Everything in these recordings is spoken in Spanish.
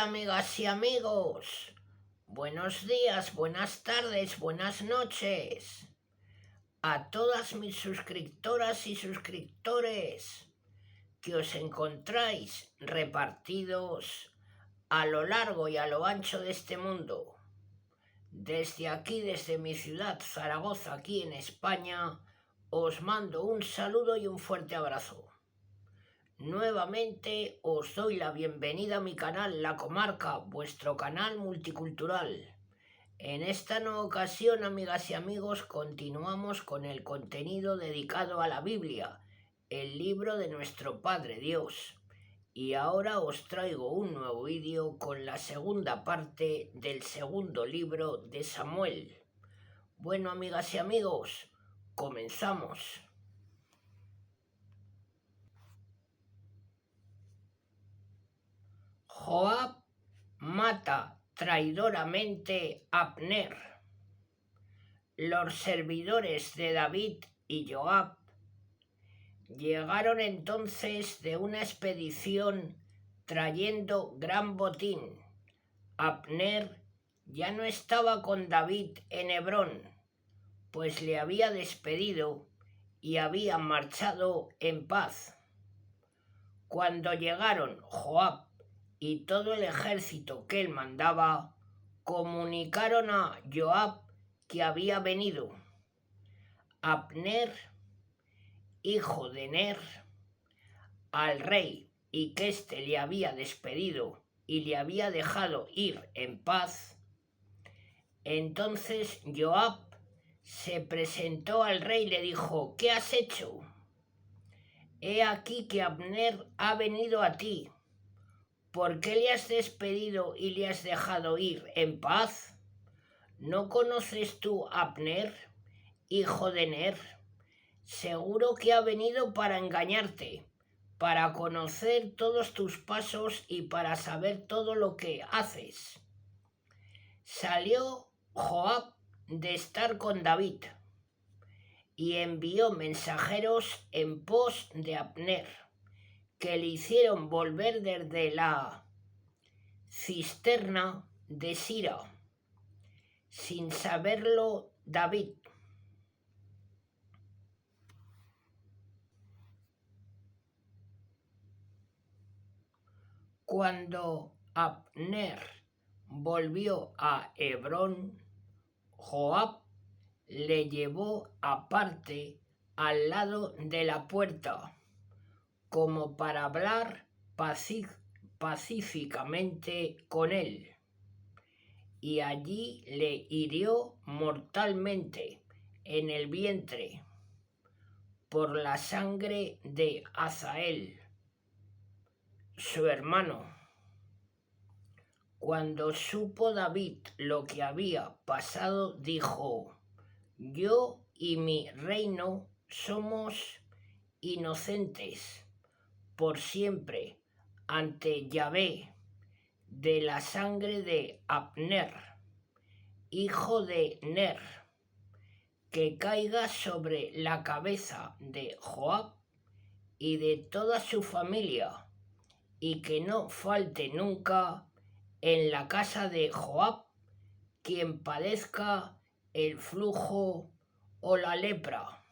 amigas y amigos? Buenos días, buenas tardes, buenas noches a todas mis suscriptoras y suscriptores que os encontráis repartidos a lo largo y a lo ancho de este mundo. Desde aquí, desde mi ciudad, Zaragoza, aquí en España, os mando un saludo y un fuerte abrazo. Nuevamente os doy la bienvenida a mi canal La Comarca, vuestro canal multicultural. En esta nueva ocasión, amigas y amigos, continuamos con el contenido dedicado a la Biblia, el libro de nuestro Padre Dios. Y ahora os traigo un nuevo vídeo con la segunda parte del segundo libro de Samuel. Bueno, amigas y amigos, comenzamos. Joab mata traidoramente a Abner. Los servidores de David y Joab llegaron entonces de una expedición trayendo gran botín. Abner ya no estaba con David en Hebrón, pues le había despedido y había marchado en paz. Cuando llegaron Joab y todo el ejército que él mandaba, comunicaron a Joab que había venido. Abner, hijo de Ner, al rey, y que éste le había despedido y le había dejado ir en paz. Entonces Joab se presentó al rey y le dijo: ¿qué has hecho? He aquí que Abner ha venido a ti. ¿Por qué le has despedido y le has dejado ir en paz? ¿No conoces tú a Abner, hijo de Ner? Seguro que ha venido para engañarte, para conocer todos tus pasos y para saber todo lo que haces. Salió Joab de estar con David y envió mensajeros en pos de Abner, que le hicieron volver desde la cisterna de Sira, sin saberlo David. Cuando Abner volvió a Hebrón, Joab le llevó aparte al lado de la puerta, como para hablar pacíficamente con él, y allí le hirió mortalmente en el vientre por la sangre de Azael, su hermano. Cuando supo David lo que había pasado, dijo: yo y mi reino somos inocentes por siempre ante Yahvé de la sangre de Abner, hijo de Ner, que caiga sobre la cabeza de Joab y de toda su familia, y que no falte nunca en la casa de Joab quien padezca el flujo o la lepra,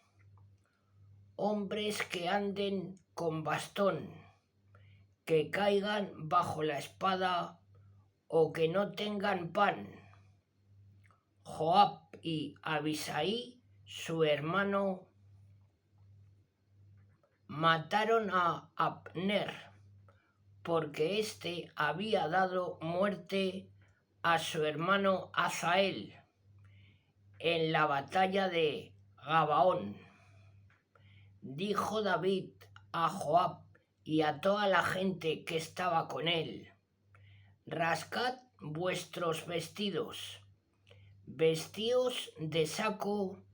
hombres que anden con bastón, que caigan bajo la espada o que no tengan pan. Joab y Abisai, su hermano, mataron a Abner, porque éste había dado muerte a su hermano Azael en la batalla de Gabaón. Dijo David a Joab y a toda la gente que estaba con él: rascad vuestros vestidos, vestíos de saco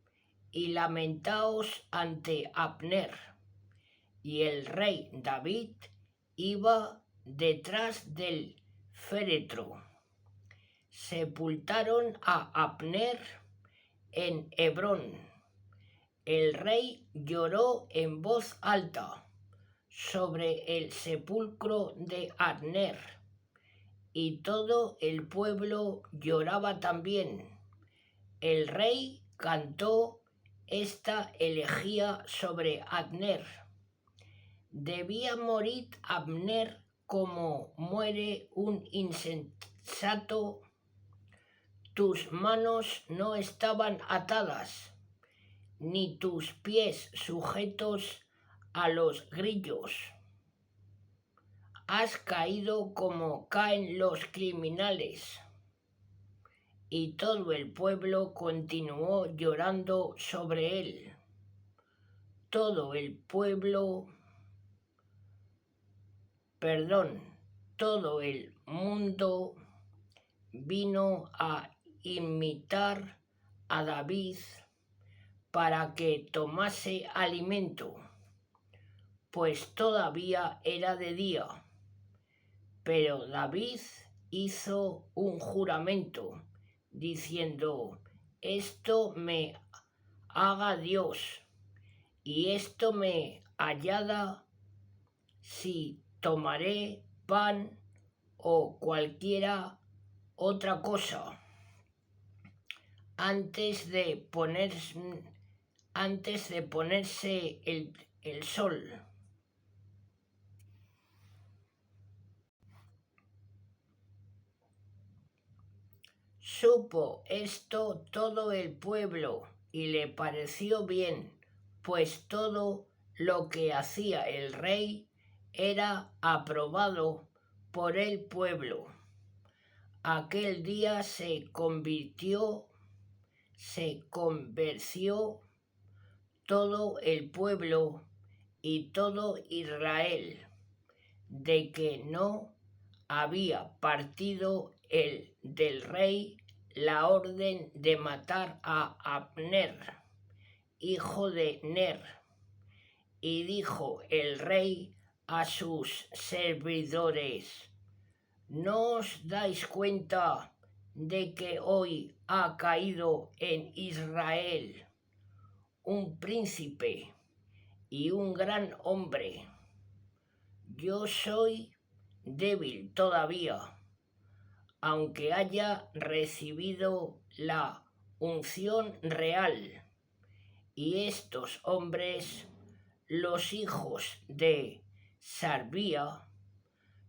y lamentaos ante Abner. Y el rey David iba detrás del féretro. Sepultaron a Abner en Hebrón. El rey lloró en voz alta sobre el sepulcro de Abner y todo el pueblo lloraba también. El rey cantó esta elegía sobre Abner. Debía morir Abner como muere un insensato. Tus manos no estaban atadas, ni tus pies sujetos a los grillos. Has caído como caen los criminales. Y todo el pueblo continuó llorando sobre él. Todo el mundo vino a imitar a David para que tomase alimento, pues todavía era de día. Pero David hizo un juramento, diciendo: esto me haga Dios, y esto me añada, si tomaré pan o cualquiera otra cosa antes de ponerse el sol. Supo esto todo el pueblo y le pareció bien, pues todo lo que hacía el rey era aprobado por el pueblo. Aquel día se convirtió todo el pueblo y todo Israel, de que no había partido el del rey la orden de matar a Abner, hijo de Ner. Y dijo el rey a sus servidores: ¿no os dais cuenta de que hoy ha caído en Israel un príncipe y un gran hombre? Yo soy débil todavía, aunque haya recibido la unción real, y estos hombres, los hijos de Sarbía,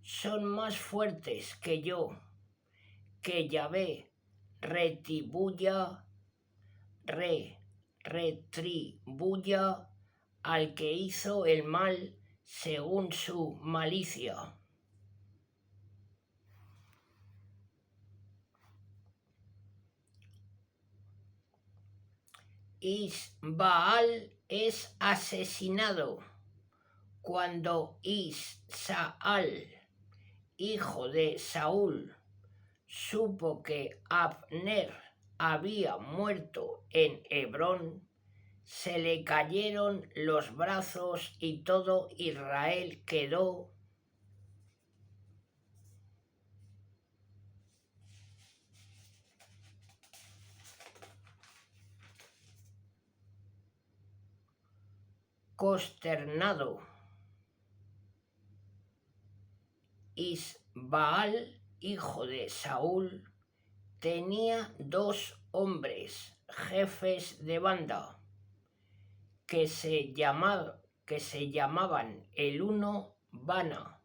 son más fuertes que yo. Que Yahvé retribuya al que hizo el mal según su malicia. Isbaal es asesinado cuando Isaal, hijo de Saúl, supo que Abner había muerto en Hebrón. Se le cayeron los brazos y todo Israel quedó consternado. Isbaal, hijo de Saúl, tenía 2 hombres, jefes de banda, que se llamaban el uno Bana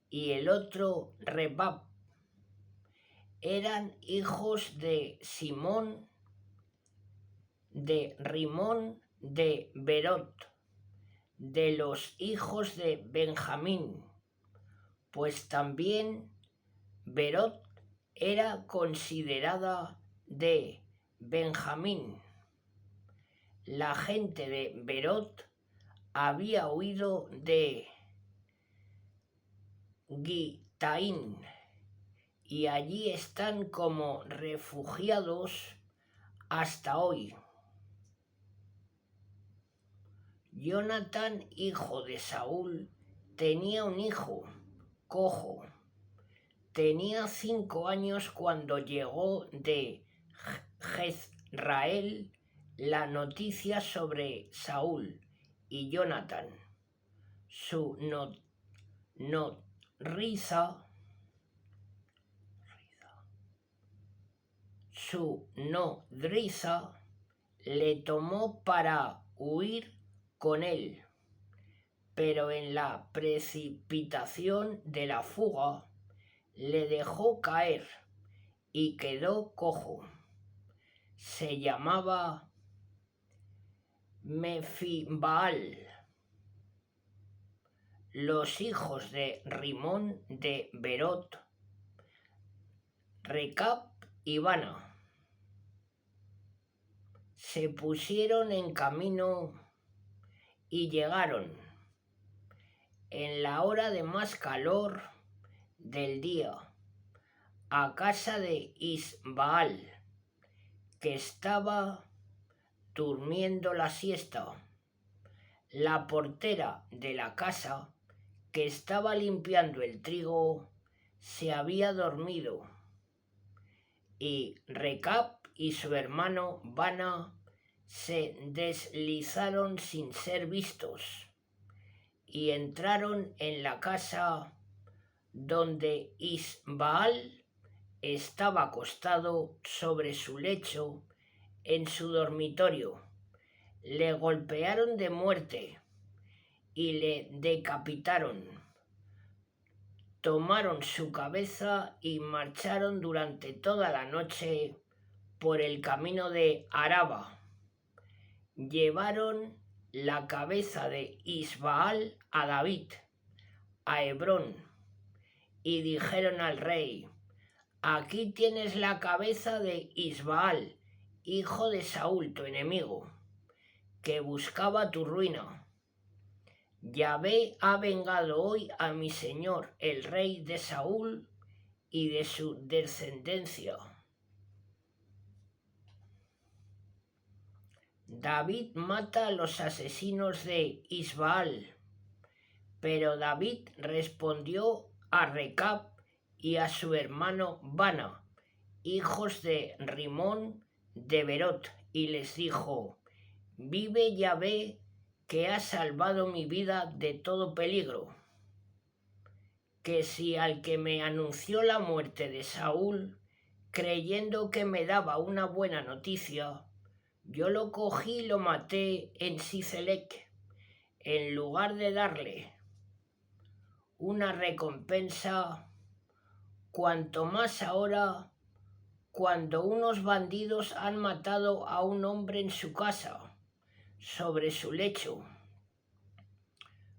y el otro Rebab. Eran hijos de Rimón de Berot, de los hijos de Benjamín, pues también Berot era considerada de Benjamín. La gente de Berot había huido de Gitaín y allí están como refugiados hasta hoy. Jonatán, hijo de Saúl, tenía un hijo cojo. Tenía 5 años cuando llegó de Jezrael la noticia sobre Saúl y Jonatán, su nodriza, su nodriza le tomó para huir con él, pero en la precipitación de la fuga le dejó caer y quedó cojo. Se llamaba Mefibaal. Los hijos de Rimón de Berot, Recab y Bana, se pusieron en camino y llegaron en la hora de más calor del día a casa de Isbaal, que estaba durmiendo la siesta. La portera de la casa, que estaba limpiando el trigo, se había dormido, y Recab y su hermano Bana se deslizaron sin ser vistos y entraron en la casa donde Isbaal estaba acostado sobre su lecho en su dormitorio. Le golpearon de muerte y le decapitaron. Tomaron su cabeza y marcharon durante toda la noche por el camino de Araba. Llevaron la cabeza de Isbaal a David, a Hebrón, y dijeron al rey: aquí tienes la cabeza de Isbaal, hijo de Saúl, tu enemigo, que buscaba tu ruina. Yahvé ha vengado hoy a mi señor, el rey de Saúl, y de su descendencia. David mata a los asesinos de Isbaal, pero David respondió a Recab y a su hermano Bana, hijos de Rimón de Berot, y les dijo: vive Yahvé, que ha salvado mi vida de todo peligro, que si al que me anunció la muerte de Saúl, creyendo que me daba una buena noticia, yo lo cogí y lo maté en Sicelec, en lugar de darle una recompensa, cuanto más ahora, cuando unos bandidos han matado a un hombre en su casa, sobre su lecho.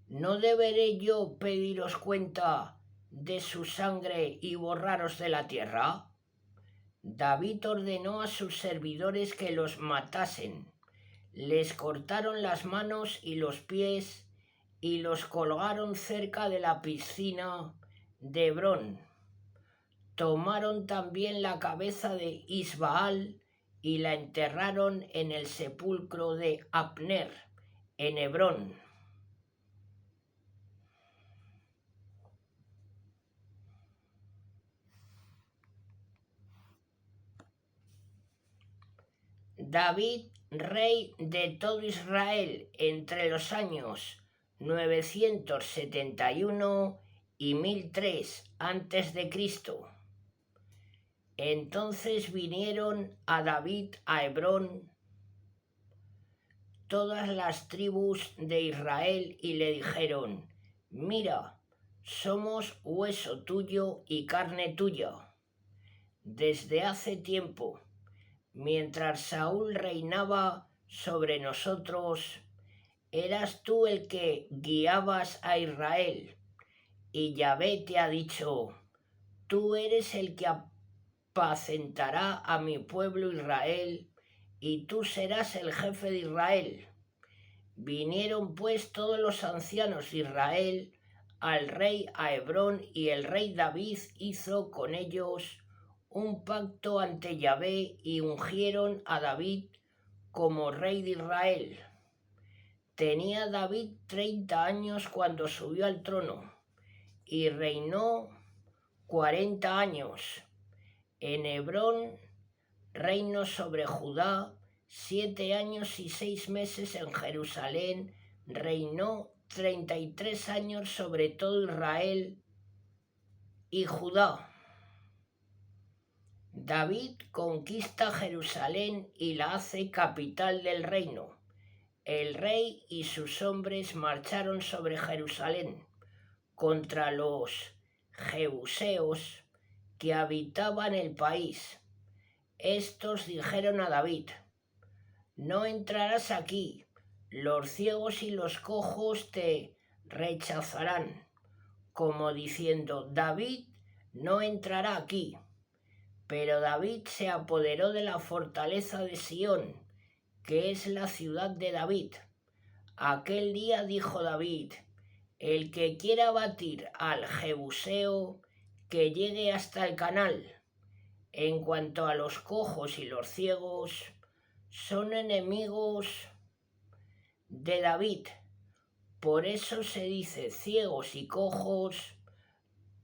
¿No deberé yo pediros cuenta de su sangre y borraros de la tierra? David ordenó a sus servidores que los matasen. Les cortaron las manos y los pies y los colgaron cerca de la piscina de Hebrón. Tomaron también la cabeza de Isbaal y la enterraron en el sepulcro de Abner, en Hebrón. David, rey de todo Israel, entre los años 971 y 1003 a.C. Entonces vinieron a David a Hebrón todas las tribus de Israel y le dijeron: mira, somos hueso tuyo y carne tuya. Desde hace tiempo, mientras Saúl reinaba sobre nosotros, eras tú el que guiabas a Israel, y Yahvé te ha dicho: tú eres el que apacentará a mi pueblo Israel, y tú serás el jefe de Israel. Vinieron pues todos los ancianos de Israel al rey a Hebrón, y el rey David hizo con ellos un pacto ante Yahvé y ungieron a David como rey de Israel. Tenía David 30 años cuando subió al trono y reinó 40 años. En Hebrón reinó sobre Judá 7 años y 6 meses. En Jerusalén reinó 33 años sobre todo Israel y Judá. David conquista Jerusalén y la hace capital del reino. El rey y sus hombres marcharon sobre Jerusalén contra los jebuseos que habitaban el país. Estos dijeron a David: no entrarás aquí, los ciegos y los cojos te rechazarán, como diciendo: David no entrará aquí. Pero David se apoderó de la fortaleza de Sión, que es la ciudad de David. Aquel día dijo David: el que quiera batir al jebuseo, que llegue hasta el canal. En cuanto a los cojos y los ciegos, son enemigos de David. Por eso se dice: ciegos y cojos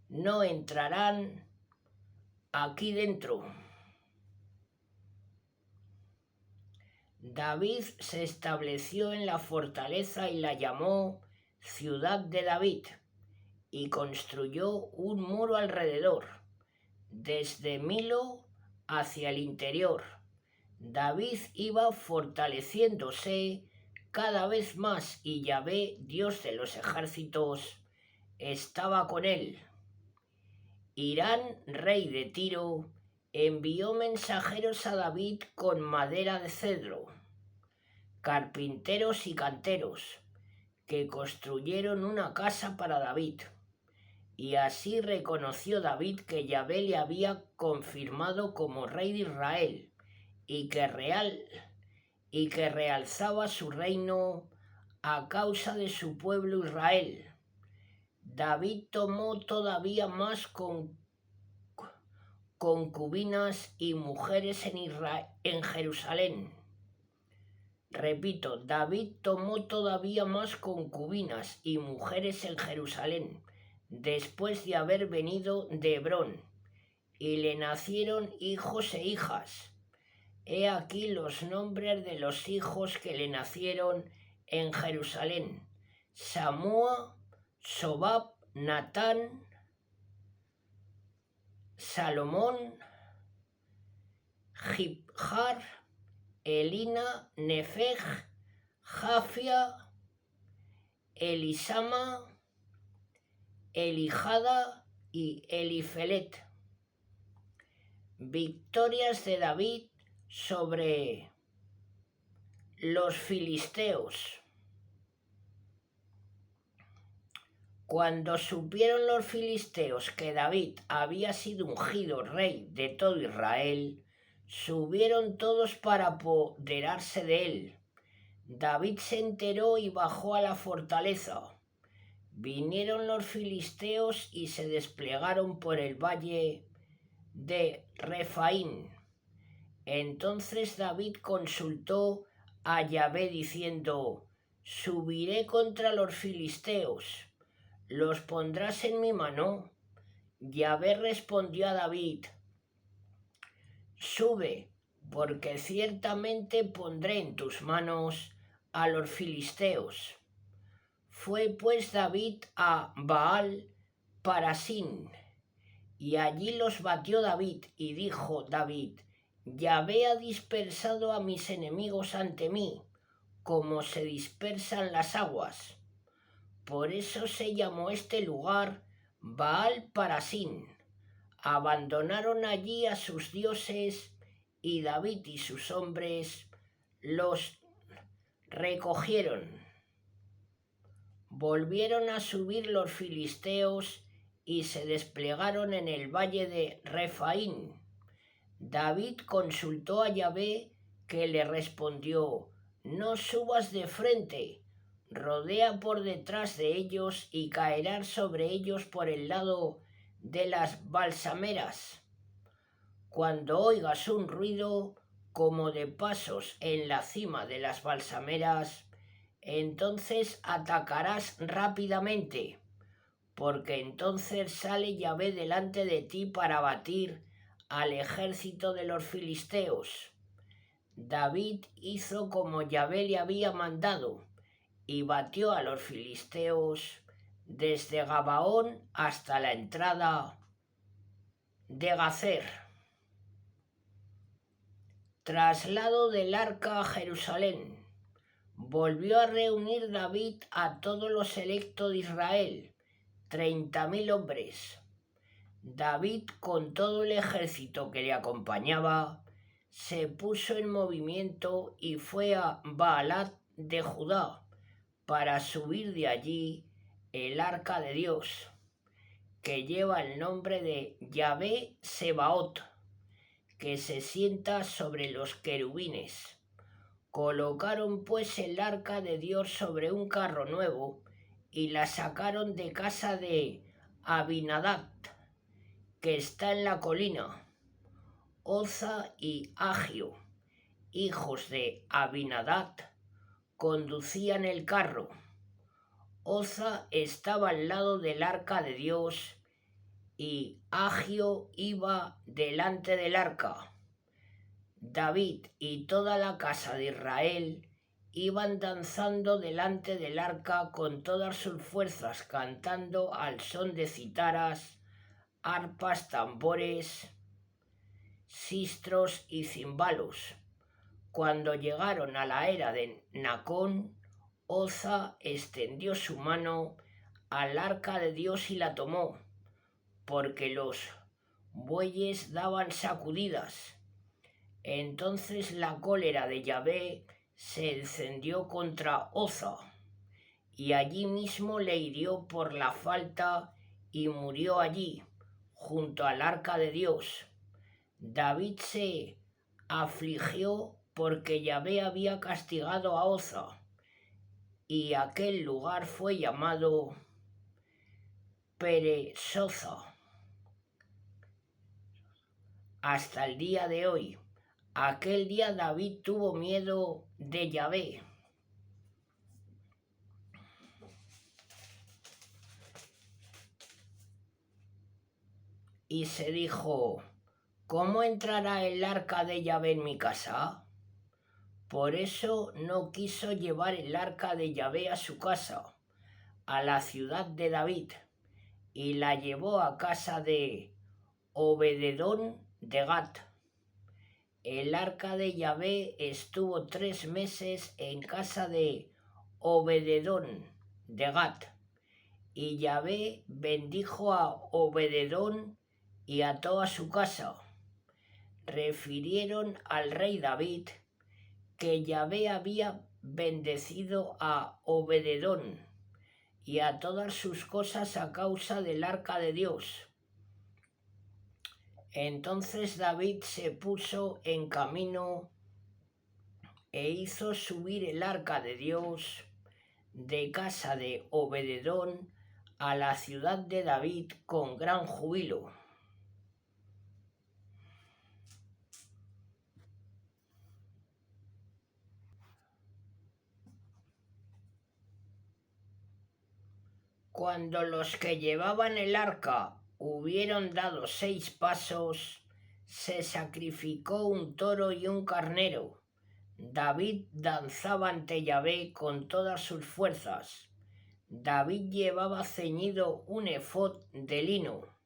no entrarán aquí dentro. David se estableció en la fortaleza y la llamó Ciudad de David, y construyó un muro alrededor, desde Milo hacia el interior. David iba fortaleciéndose cada vez más, y Yahvé, Dios de los ejércitos, estaba con él. Hirán, rey de Tiro, envió mensajeros a David con madera de cedro, carpinteros y canteros, que construyeron una casa para David. Y así reconoció David que Yahvé le había confirmado como rey de Israel, y que realzaba su reino a causa de su pueblo Israel. David tomó todavía más concubinas y mujeres en Jerusalén. Repito, David tomó todavía más concubinas y mujeres en Jerusalén, después de haber venido de Hebrón, y le nacieron hijos e hijas. He aquí los nombres de los hijos que le nacieron en Jerusalén: Samúa, Sobab, Natán, Salomón, Jibjar, Elina, Nefeg, Jafia, Elisama, Elijada y Elifelet. Victorias de David sobre los filisteos. Cuando supieron los filisteos que David había sido ungido rey de todo Israel, subieron todos para apoderarse de él. David se enteró y bajó a la fortaleza. Vinieron los filisteos y se desplegaron por el valle de Refaín. Entonces David consultó a Yahvé diciendo: subiré contra los filisteos, ¿los pondrás en mi mano? Yahvé respondió a David: sube, porque ciertamente pondré en tus manos a los filisteos. Fue pues David a Baal Parasín, y allí los batió David, y dijo David: Yahvé ha dispersado a mis enemigos ante mí, como se dispersan las aguas. Por eso se llamó este lugar Baal Parasín. Abandonaron allí a sus dioses, y David y sus hombres los recogieron. Volvieron a subir los filisteos y se desplegaron en el valle de Refaín. David consultó a Yahvé, que le respondió: no subas de frente, rodea por detrás de ellos y caerás sobre ellos por el lado de las balsameras. Cuando oigas un ruido como de pasos en la cima de las balsameras, entonces atacarás rápidamente, porque entonces sale Yahvé delante de ti para batir al ejército de los filisteos. David hizo como Yahvé le había mandado, y batió a los filisteos desde Gabaón hasta la entrada de Gazer. Traslado del arca a Jerusalén. Volvió a reunir David a todo lo selecto de Israel, 30.000 hombres. David, con todo el ejército que le acompañaba, se puso en movimiento y fue a Baalat de Judá para subir de allí el arca de Dios, que lleva el nombre de Yahvé Sebaot, que se sienta sobre los querubines. Colocaron pues el arca de Dios sobre un carro nuevo y la sacaron de casa de Abinadab, que está en la colina. Oza y Agio, hijos de Abinadab, conducían el carro. Oza estaba al lado del arca de Dios y Agio iba delante del arca. David y toda la casa de Israel iban danzando delante del arca con todas sus fuerzas, cantando al son de citaras, arpas, tambores, sistros y cimbalos. Cuando llegaron a la era de Nacón, Oza extendió su mano al arca de Dios y la tomó, porque los bueyes daban sacudidas. Entonces la cólera de Yahvé se encendió contra Oza, y allí mismo le hirió por la falta y murió allí, junto al arca de Dios. David se afligió porque Yahvé había castigado a Oza, y aquel lugar fue llamado Peresoza hasta el día de hoy. Aquel día David tuvo miedo de Yahvé. Y se dijo: ¿cómo entrará el arca de Yahvé en mi casa? Por eso no quiso llevar el arca de Yahvé a su casa, a la ciudad de David, y la llevó a casa de Obededón de Gat. El arca de Yahvé estuvo 3 meses en casa de Obededón de Gat, y Yahvé bendijo a Obededón y a toda su casa. Refirieron al rey David que Yahvé había bendecido a Obededón y a todas sus cosas a causa del arca de Dios. Entonces David se puso en camino e hizo subir el arca de Dios de casa de Obededón a la ciudad de David con gran júbilo. Cuando los que llevaban el arca hubieron dado 6 pasos, se sacrificó un toro y un carnero. David danzaba ante Yahvé con todas sus fuerzas. David llevaba ceñido un efod de lino.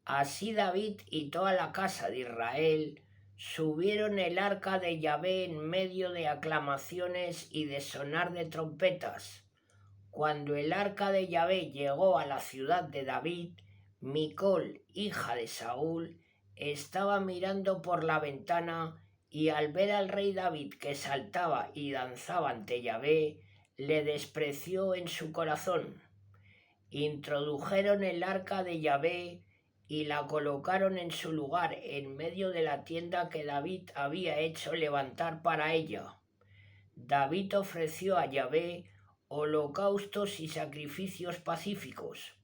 Así David y toda la casa de Israel subieron el arca de Yahvé en medio de aclamaciones y de sonar de trompetas. Cuando el arca de Yahvé llegó a la ciudad de David, Micol, hija de Saúl, estaba mirando por la ventana, y al ver al rey David que saltaba y danzaba ante Yahvé, le despreció en su corazón. Introdujeron el arca de Yahvé y la colocaron en su lugar en medio de la tienda que David había hecho levantar para ella. David ofreció a Yahvé holocaustos y sacrificios pacíficos.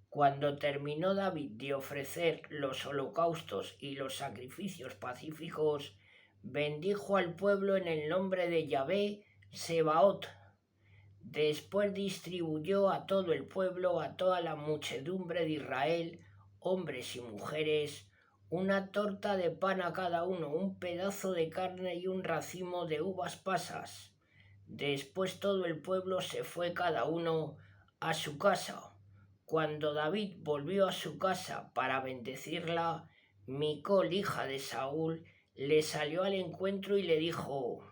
Cuando terminó David de ofrecer los holocaustos y los sacrificios pacíficos, bendijo al pueblo en el nombre de Yahvé Sebaot. Después distribuyó a todo el pueblo, a toda la muchedumbre de Israel, hombres y mujeres, una torta de pan a cada uno, un pedazo de carne y un racimo de uvas pasas. Después todo el pueblo se fue cada uno a su casa. Cuando David volvió a su casa para bendecirla, Micol, hija de Saúl, le salió al encuentro y le dijo: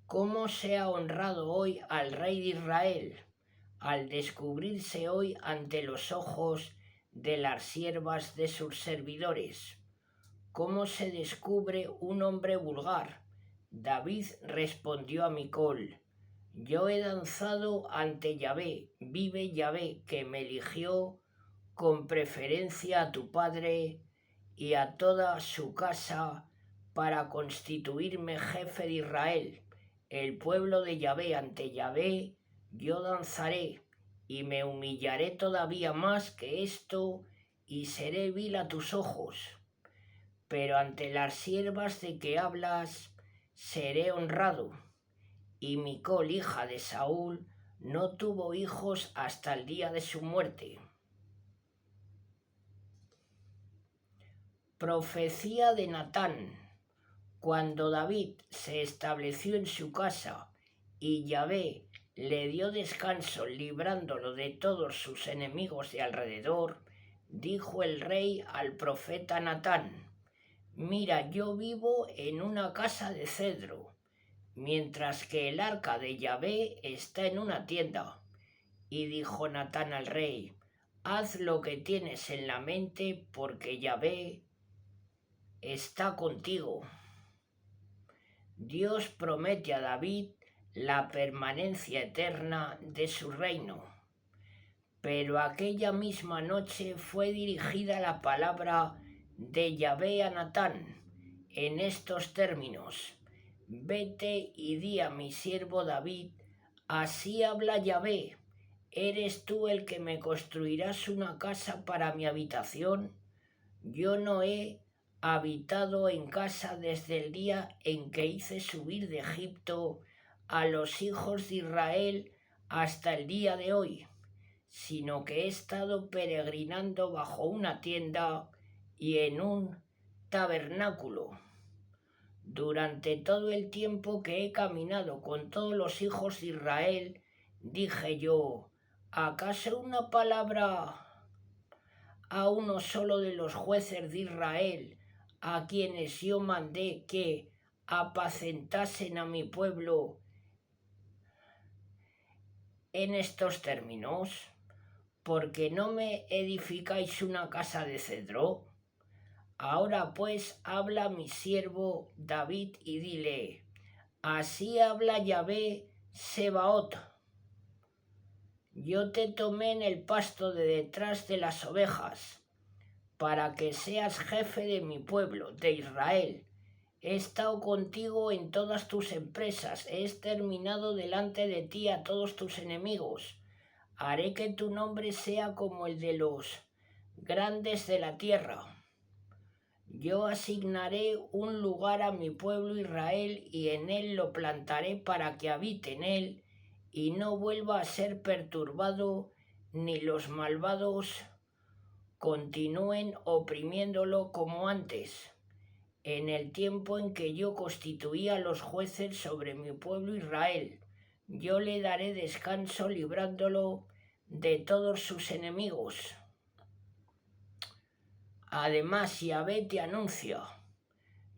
¿cómo se ha honrado hoy al rey de Israel al descubrirse hoy ante los ojos de las siervas de sus servidores? ¿Cómo se descubre un hombre vulgar? David respondió a Micol: yo he danzado ante Yahvé, vive Yahvé, que me eligió con preferencia a tu padre y a toda su casa para constituirme jefe de Israel. El pueblo de Yahvé, ante Yahvé yo danzaré y me humillaré todavía más que esto y seré vil a tus ojos. Pero ante las siervas de que hablas seré honrado. Y Micol, hija de Saúl, no tuvo hijos hasta el día de su muerte. Profecía de Natán. Cuando David se estableció en su casa y Yahvé le dio descanso librándolo de todos sus enemigos de alrededor, dijo el rey al profeta Natán: mira, yo vivo en una casa de cedro, mientras que el arca de Yahvé está en una tienda. Y dijo Natán al rey: haz lo que tienes en la mente, porque Yahvé está contigo. Dios promete a David la permanencia eterna de su reino. Pero aquella misma noche fue dirigida la palabra de Yahvé a Natán en estos términos: vete y di a mi siervo David, así habla Yahvé, ¿eres tú el que me construirás una casa para mi habitación? Yo no he habitado en casa desde el día en que hice subir de Egipto a los hijos de Israel hasta el día de hoy, sino que he estado peregrinando bajo una tienda y en un tabernáculo. Durante todo el tiempo que he caminado con todos los hijos de Israel, dije yo: ¿acaso una palabra a uno solo de los jueces de Israel, a quienes yo mandé que apacentasen a mi pueblo, en estos términos? ¿Porque no me edificáis una casa de cedro? Ahora pues habla mi siervo David y dile: así habla Yahvé Sebaot, yo te tomé en el pasto de detrás de las ovejas, para que seas jefe de mi pueblo, de Israel. He estado contigo en todas tus empresas, he exterminado delante de ti a todos tus enemigos. Haré que tu nombre sea como el de los grandes de la tierra. Yo asignaré un lugar a mi pueblo Israel y en él lo plantaré para que habite en él y no vuelva a ser perturbado, ni los malvados continúen oprimiéndolo como antes, en el tiempo en que yo constituía a los jueces sobre mi pueblo Israel. Yo le daré descanso librándolo de todos sus enemigos. Además, Yahvé te anuncia: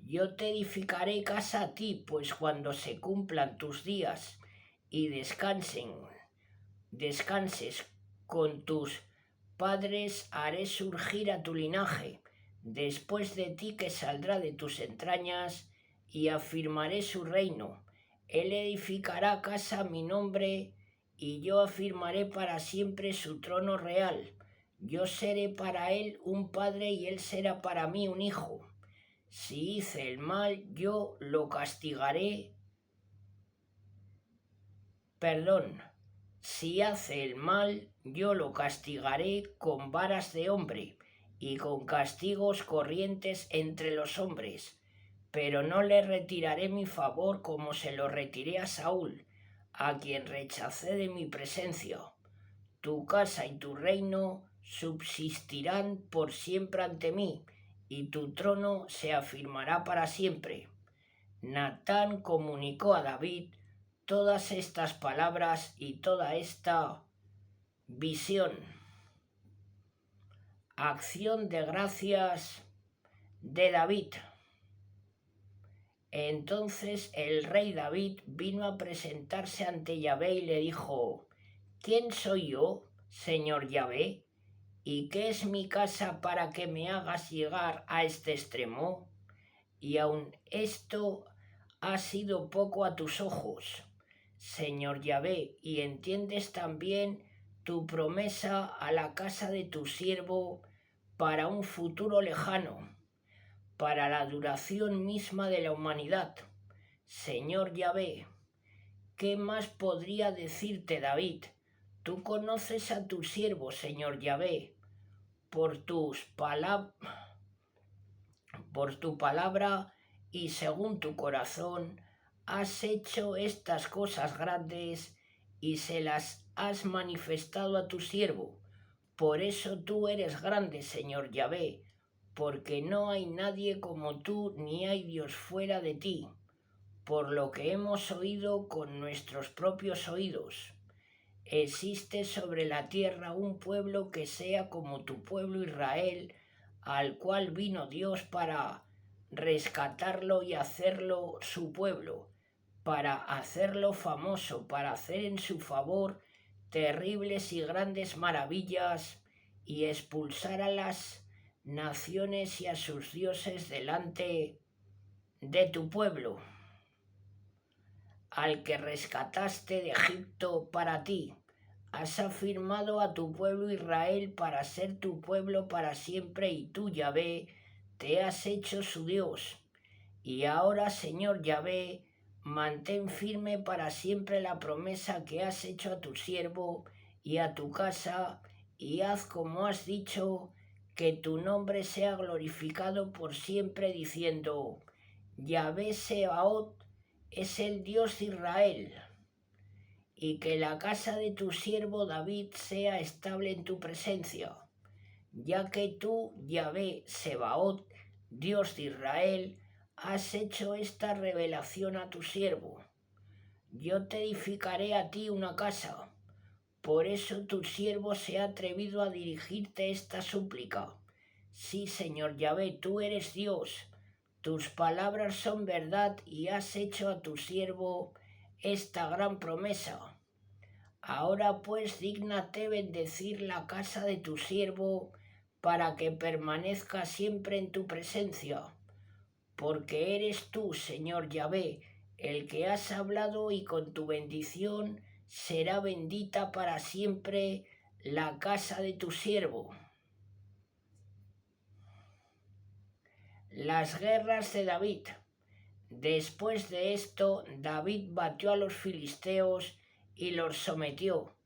yo te edificaré casa a ti, pues cuando se cumplan tus días y descanses con tus padres, haré surgir a tu linaje después de ti, que saldrá de tus entrañas, y afirmaré su reino. Él edificará casa a mi nombre y yo afirmaré para siempre su trono real. Yo seré para él un padre y él será para mí un hijo. Si hice el mal, yo lo castigaré. Si hace el mal, yo lo castigaré con varas de hombre y con castigos corrientes entre los hombres, pero no le retiraré mi favor como se lo retiré a Saúl, a quien rechacé de mi presencia. Tu casa y tu reino subsistirán por siempre ante mí, y tu trono se afirmará para siempre. Natán comunicó a David todas estas palabras y toda esta visión. Acción de gracias de David. Entonces el rey David vino a presentarse ante Yahvé y le dijo: ¿Quién soy yo, señor Yahvé? ¿Y qué es mi casa para que me hagas llegar a este extremo? Y aun esto ha sido poco a tus ojos, señor Yahvé, y entiendes también tu promesa a la casa de tu siervo para un futuro lejano, para la duración misma de la humanidad. Señor Yahvé, ¿qué más podría decirte, David? Tú conoces a tu siervo, señor Yahvé, por tu palabra y según tu corazón has hecho estas cosas grandes y se las has manifestado a tu siervo. Por eso tú eres grande, señor Yahvé, porque no hay nadie como tú ni hay Dios fuera de ti, por lo que hemos oído con nuestros propios oídos. Existe sobre la tierra un pueblo que sea como tu pueblo Israel, al cual vino Dios para rescatarlo y hacerlo su pueblo, para hacerlo famoso, para hacer en su favor terribles y grandes maravillas y expulsar a las naciones y a sus dioses delante de tu pueblo, al que rescataste de Egipto para ti. Has afirmado a tu pueblo Israel para ser tu pueblo para siempre, y tú, Yahvé, te has hecho su Dios. Y ahora, Señor Yahvé, mantén firme para siempre la promesa que has hecho a tu siervo y a tu casa, y haz como has dicho, que tu nombre sea glorificado por siempre, diciendo: Yahvé Sebaot es el Dios de Israel, y que la casa de tu siervo David sea estable en tu presencia, ya que tú, Yahvé Sebaot, Dios de Israel, has hecho esta revelación a tu siervo. Yo te edificaré a ti una casa. Por eso tu siervo se ha atrevido a dirigirte esta súplica. Sí, Señor Yahvé, tú eres Dios. Tus palabras son verdad y has hecho a tu siervo esta gran promesa. Ahora pues dígnate bendecir la casa de tu siervo para que permanezca siempre en tu presencia, porque eres tú, Señor Yahvé, el que has hablado, y con tu bendición será bendita para siempre la casa de tu siervo. Las guerras de David. Después de esto, David batió a los filisteos y los sometió.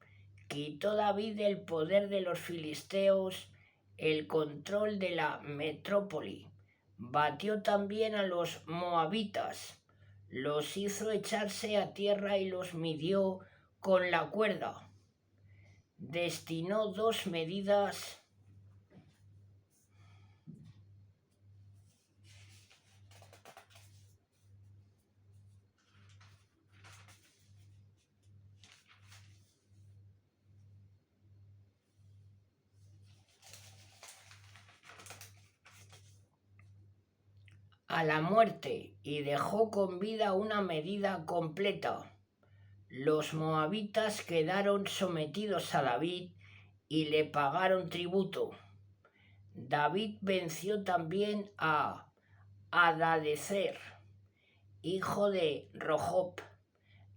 Quitó David el poder de los filisteos, el control de la metrópoli. Batió también a los moabitas, los hizo echarse a tierra y los midió con la cuerda. Destinó 2 medidas a la muerte y dejó con vida una medida completa. Los moabitas quedaron sometidos a David y le pagaron tributo. David venció también a Hadadezer, hijo de Rohop,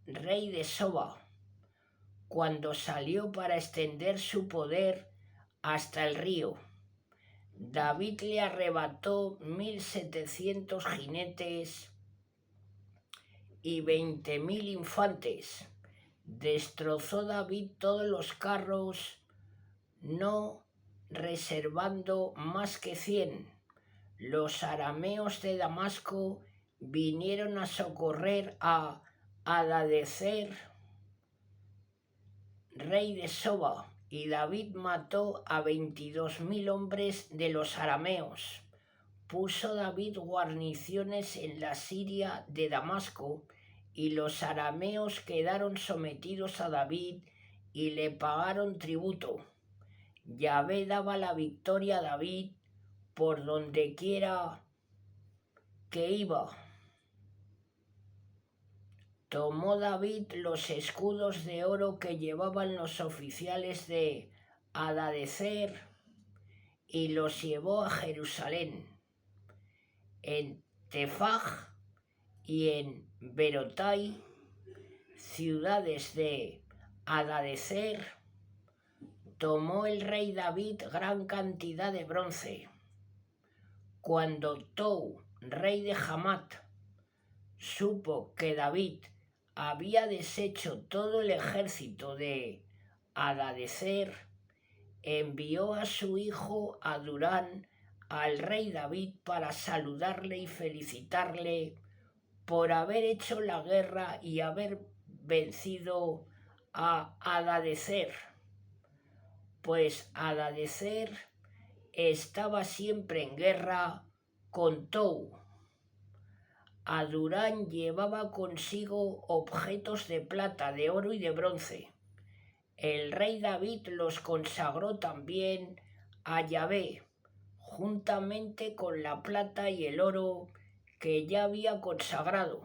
rey de Soba, cuando salió para extender su poder hasta el río. David le arrebató 1.700 jinetes y 20.000 infantes. Destrozó David todos los carros, no reservando más que 100. Los arameos de Damasco vinieron a socorrer a Hadadezer, rey de Soba, y David mató a 22.000 hombres de los arameos. Puso David guarniciones en la Siria de Damasco, y los arameos quedaron sometidos a David y le pagaron tributo. Yahvé daba la victoria a David por donde quiera que iba. Tomó David los escudos de oro que llevaban los oficiales de Hadadezer y los llevó a Jerusalén. En Tefaj y en Berotai, ciudades de Hadadezer, tomó el rey David gran cantidad de bronce. Cuando Tou, rey de Hamat, supo que David había deshecho todo el ejército de Hadadezer, envió a su hijo Adurán al rey David para saludarle y felicitarle por haber hecho la guerra y haber vencido a Hadadezer, pues Hadadezer estaba siempre en guerra con Tou. Adurán llevaba consigo objetos de plata, de oro y de bronce. El rey David los consagró también a Yahvé, juntamente con la plata y el oro que ya había consagrado,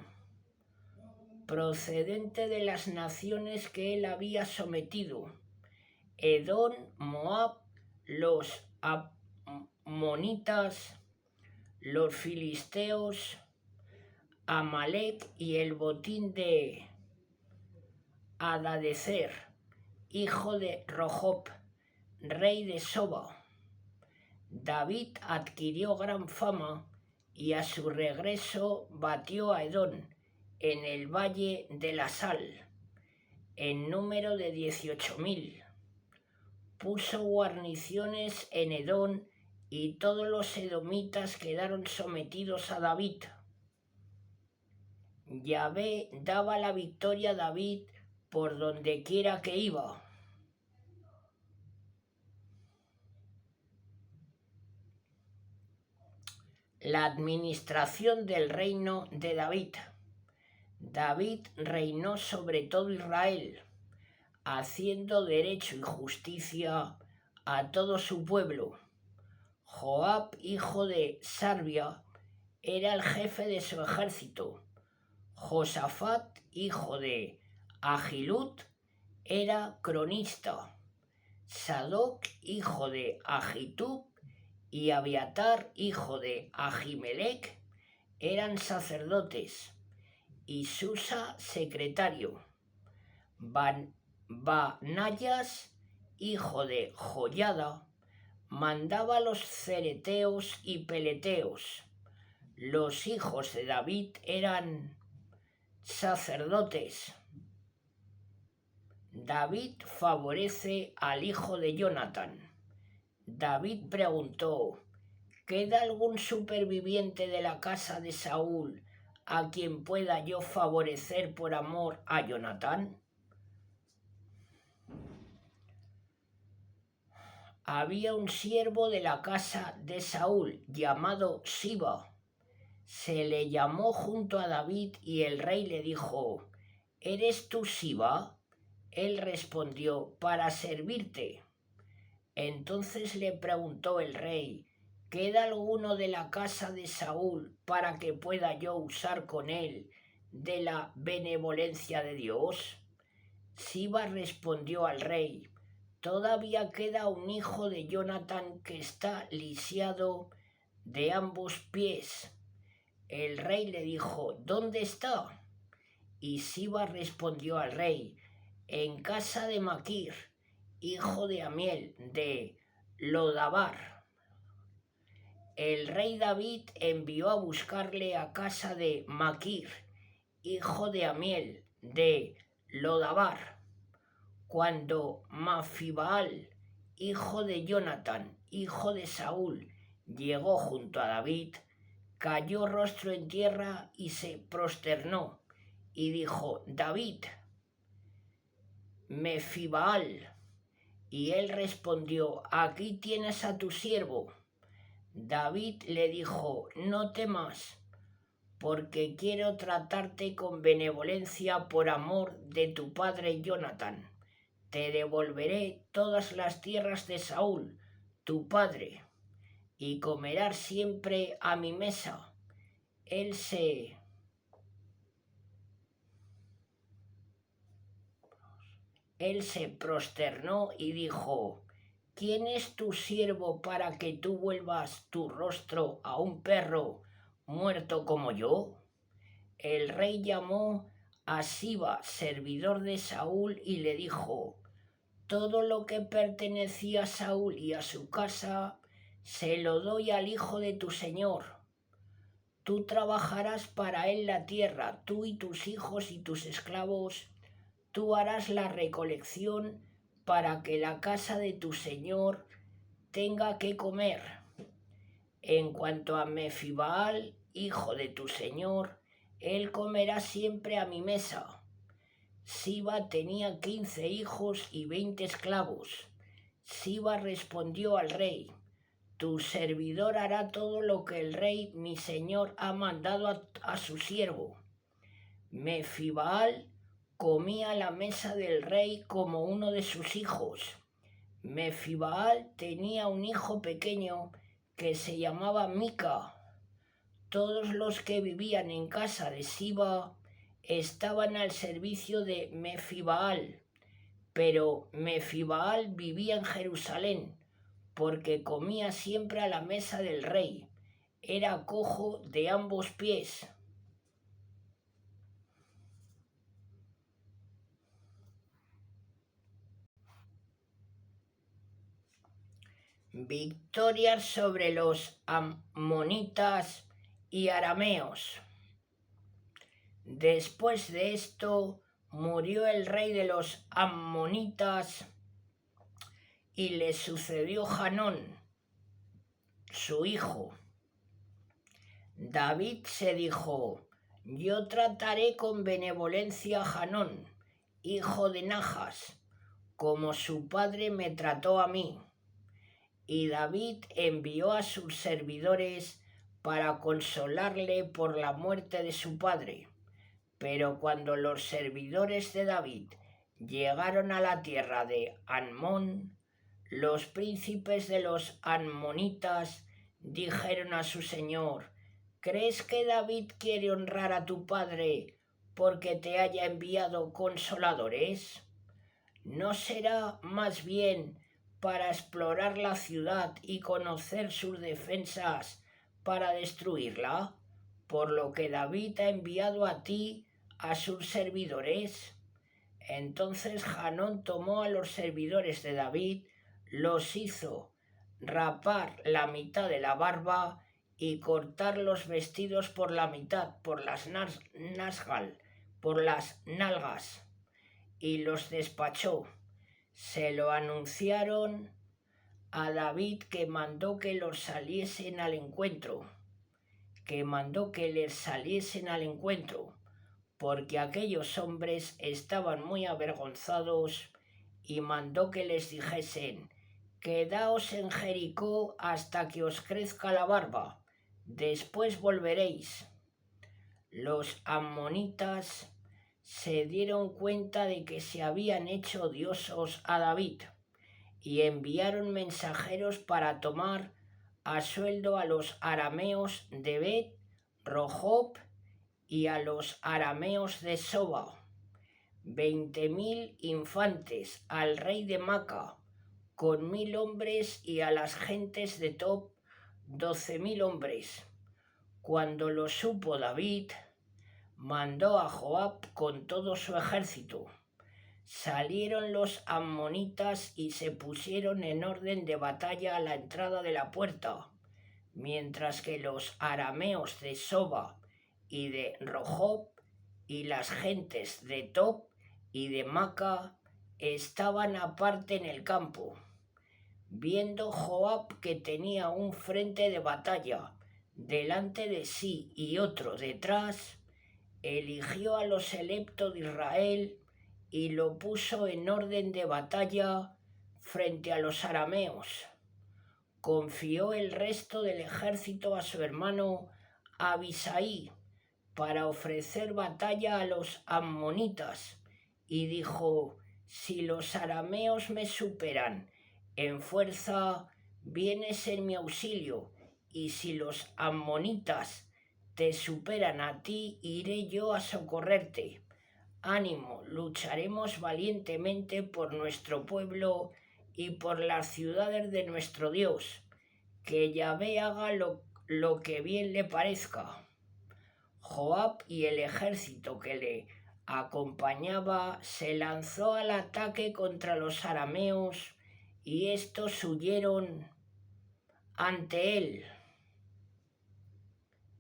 procedente de las naciones que él había sometido: Edom, Moab, los amonitas, los filisteos, Amalek y el botín de Hadadezer, hijo de Rojob, rey de Soba. David adquirió gran fama y a su regreso batió a Edom en el valle de la Sal, en número de 18.000. Puso guarniciones en Edom y todos los edomitas quedaron sometidos a David. Yahvé daba la victoria a David por donde quiera que iba. La administración del reino de David. David reinó sobre todo Israel, haciendo derecho y justicia a todo su pueblo. Joab, hijo de Sarvia, era el jefe de su ejército. Josafat, hijo de Ahilud, era cronista. Sadoc, hijo de Ahitub, y Abiatar, hijo de Ahimelech, eran sacerdotes, y Susa, secretario. Banayas, hijo de Joyada, mandaba a los cereteos y peleteos. Los hijos de David eran sacerdotes. David favorece al hijo de Jonatán. David preguntó: ¿queda algún superviviente de la casa de Saúl a quien pueda yo favorecer por amor a Jonatán? Había un siervo de la casa de Saúl llamado Siba. Se le llamó junto a David y el rey le dijo: ¿eres tú Siba? Él respondió: para servirte. Entonces le preguntó el rey: ¿queda alguno de la casa de Saúl para que pueda yo usar con él de la benevolencia de Dios? Siba respondió al rey: todavía queda un hijo de Jonatán que está lisiado de ambos pies. El rey le dijo: ¿dónde está? Y Siba respondió al rey: en casa de Maquir, hijo de Amiel, de Lodabar. El rey David envió a buscarle a casa de Maquir, hijo de Amiel, de Lodabar. Cuando Mafibaal, hijo de Jonatán, hijo de Saúl, llegó junto a David, cayó rostro en tierra y se prosternó, y dijo: David, Mefibaal. Y él respondió: aquí tienes a tu siervo. David le dijo: no temas, porque quiero tratarte con benevolencia por amor de tu padre Jonatán. te devolveré todas las tierras de Saúl, tu padre, y comerás siempre a mi mesa. Él se prosternó y dijo: ¿Quién es tu siervo para que tú vuelvas tu rostro a un perro muerto como yo? El rey llamó a Siba, servidor de Saúl, y le dijo: todo lo que pertenecía a Saúl y a su casa se lo doy al hijo de tu señor. Tú trabajarás para él la tierra, tú y tus hijos y tus esclavos. Tú harás la recolección para que la casa de tu señor tenga que comer. En cuanto a Mefibaal, hijo de tu señor, él comerá siempre a mi mesa. Siba tenía 15 hijos y 20 esclavos. Siba respondió al rey: tu servidor hará todo lo que el rey mi señor ha mandado a su siervo. Mefibaal comía a la mesa del rey como uno de sus hijos. Mefibaal tenía un hijo pequeño que se llamaba Mica. Todos los que vivían en casa de Siba estaban al servicio de Mefibaal, pero Mefibaal vivía en Jerusalén porque comía siempre a la mesa del rey. Era cojo de ambos pies. Victorias sobre los amonitas y arameos. Después de esto murió el rey de los amonitas y le sucedió Hanón, su hijo. David se dijo: yo trataré con benevolencia a Hanón, hijo de Najas, como su padre me trató a mí. Y David envió a sus servidores para consolarle por la muerte de su padre. Pero cuando los servidores de David llegaron a la tierra de Amón, los príncipes de los amonitas dijeron a su señor: ¿crees que David quiere honrar a tu padre porque te haya enviado consoladores? ¿No será más bien para explorar la ciudad y conocer sus defensas para destruirla? Por lo que David ha enviado a ti a sus servidores. Entonces Hanón tomó a los servidores de David, los hizo rapar la mitad de la barba y cortar los vestidos por la mitad, por las nalgas, y los despachó. Se lo anunciaron a David, que mandó que les saliesen al encuentro, porque aquellos hombres estaban muy avergonzados, y mandó que les dijesen: quedaos en Jericó hasta que os crezca la barba, después volveréis. Los amonitas se dieron cuenta de que se habían hecho odiosos a David y enviaron mensajeros para tomar a sueldo a los arameos de Bet Rehob y a los arameos de Soba, 20.000 infantes, al rey de Maca con 1.000 hombres y a las gentes de Tob 12.000 hombres. Cuando lo supo David, mandó a Joab con todo su ejército. Salieron los amonitas y se pusieron en orden de batalla a la entrada de la puerta, mientras que los arameos de Soba y de Rehob y las gentes de Tob y de Maca estaban aparte en el campo. Viendo Joab que tenía un frente de batalla delante de sí y otro detrás, eligió a los electos de Israel y lo puso en orden de batalla frente a los arameos. Confió el resto del ejército a su hermano Abisai para ofrecer batalla a los amonitas, y dijo: si los arameos me superan en fuerza, vienes en mi auxilio, y si los ammonitas te superan a ti, iré yo a socorrerte. Ánimo, lucharemos valientemente por nuestro pueblo y por las ciudades de nuestro Dios. Que Yahvé haga lo que bien le parezca. Joab y el ejército que le acompañaba se lanzó al ataque contra los arameos y estos huyeron ante él.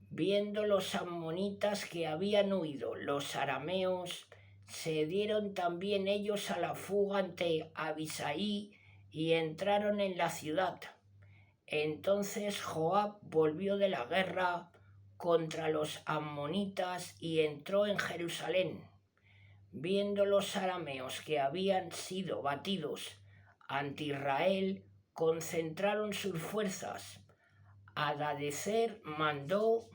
Viendo los ammonitas que habían huido los arameos, se dieron también ellos a la fuga ante Abisai y entraron en la ciudad. Entonces Joab volvió de la guerra contra los ammonitas y entró en Jerusalén. Viendo los arameos que habían sido batidos ante Israel, concentraron sus fuerzas. Hadadezer mandó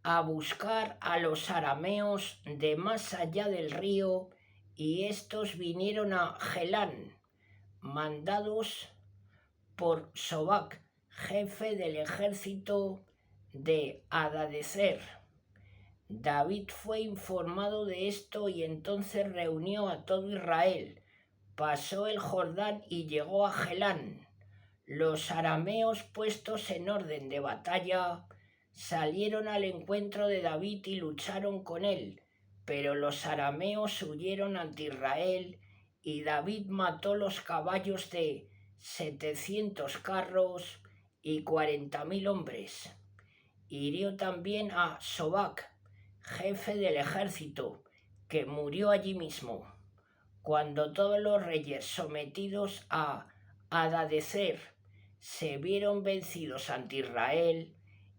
a buscar a los arameos de más allá del río, y estos vinieron a Gelán, mandados por Sobac, jefe del ejército de Hadadezer. David fue informado de esto y entonces reunió a todo Israel, pasó el Jordán y llegó a Gelán. Los arameos, puestos en orden de batalla, salieron al encuentro de David y lucharon con él, pero los arameos huyeron ante Israel y David mató los caballos de 700 carros y 40.000 hombres. Hirió también a Sobac, jefe del ejército, que murió allí mismo. Cuando todos los reyes sometidos a Hadadezer se vieron vencidos ante Israel,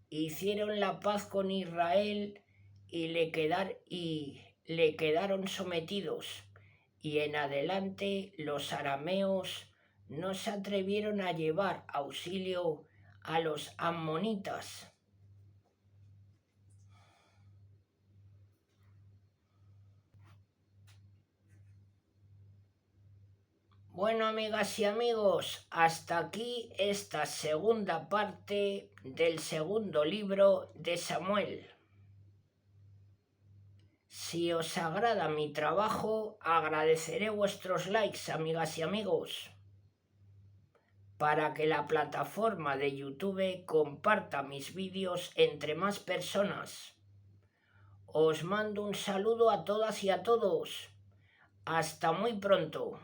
hicieron la paz con Israel y le quedaron sometidos, y en adelante los arameos no se atrevieron a llevar auxilio a los ammonitas. Bueno, amigas y amigos, hasta aquí esta segunda parte del segundo libro de Samuel. Si os agrada mi trabajo, agradeceré vuestros likes, amigas y amigos, para que la plataforma de YouTube comparta mis vídeos entre más personas. Os mando un saludo a todas y a todos. Hasta muy pronto.